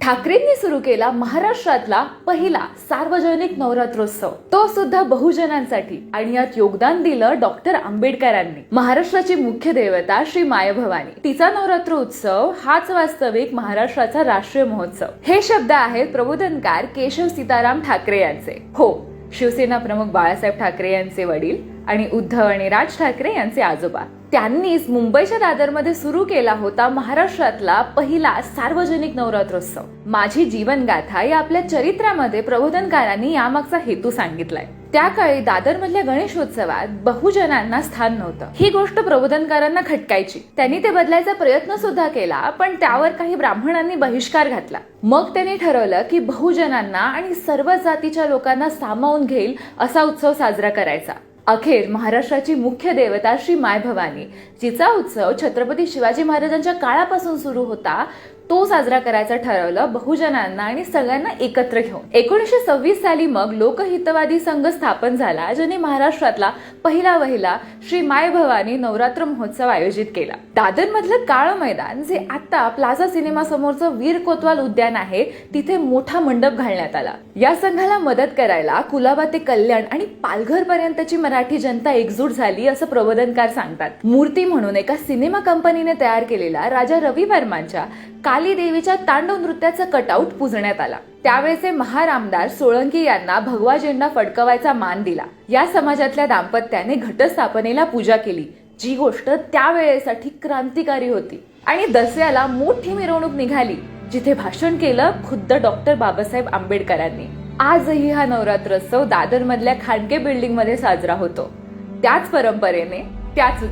ठाकरेंनी सुरू केला महाराष्ट्रातला पहिला सार्वजनिक नवरात्रोत्सव, तो सुद्धा बहुजनांसाठी, आणि यात योगदान दिलं डॉक्टर आंबेडकरांनी. महाराष्ट्राची मुख्य देवता श्री मायभवानी, तिचा नवरात्रोत्सव हाच वास्तविक महाराष्ट्राचा राष्ट्रीय महोत्सव. हे शब्द आहेत प्रबोधनकार केशव सीताराम ठाकरे यांचे. हो, शिवसेना प्रमुख बाळासाहेब ठाकरे यांचे वडील आणि उद्धव आणि राज ठाकरे यांचे आजोबा. त्यांनीच मुंबईच्या दादरमध्ये सुरू केला होता महाराष्ट्रातला पहिला सार्वजनिक नवरात्रोत्सव. माझी जीवनगाथा या आपल्या चरित्रामध्ये प्रबोधनकारांनी यामागचा हेतू सांगितलाय. त्या काळी दादरमधल्या गणेशोत्सवात बहुजनांना स्थान नव्हतं. ही गोष्ट प्रबोधनकारांना खटकायची. त्यांनी ते बदलायचा प्रयत्न सुद्धा केला, पण त्यावर काही ब्राह्मणांनी बहिष्कार घातला. मग त्यांनी ठरवलं की बहुजनांना आणि सर्व जातीच्या लोकांना सामावून घेईल असा उत्सव साजरा करायचा. अखेर महाराष्ट्राची मुख्य देवता श्री मायभवानी, जिचा उत्सव छत्रपती शिवाजी महाराजांच्या काळापासून सुरू होता, तो साजरा करायचं ठरवलं बहुजनांना आणि सगळ्यांना एकत्र घेऊन. 1926 साली मग लोकहितवादी संघ स्थापन झाला, ज्याने महाराष्ट्रातला पहिला श्री मायभवानी नवरात्र महोत्सव आयोजित केला. दादर मधलं काळं मैदान, जे आता प्लाझा सिनेमा समोरचं वीर कोतवाल उद्यान आहे, तिथे मोठा मंडप घालण्यात आला. या संघाला मदत करायला कुलाबा ते कल्याण आणि पालघर पर्यंतची मराठी जनता एकजूट झाली, असं प्रबोधनकार सांगतात. मूर्ती म्हणून एका सिनेमा कंपनीने तयार केलेला राजा रवी वर्मांच्या काली देवीच्या तांडव नृत्याचा कटआउट पुजण्यात आला. त्यावेळेचे महारामदार सोळंकी यांना भगवा झेंडा फडकवायचा मान दिला. या समाजातल्या दाम्पत्याने घटस्थापनेला पूजा केली, जी गोष्ट त्यावेळेसाठी क्रांतिकारी होती. आणि दसऱ्याला मोठी मिरवणूक निघाली, जिथे भाषण केलं खुद्द डॉक्टर बाबासाहेब आंबेडकरांनी. आजही हा नवरात्रोत्सव दादर मधल्या खांडके बिल्डिंग मध्ये साजरा होतो. त्याच परंपरेने, त्याच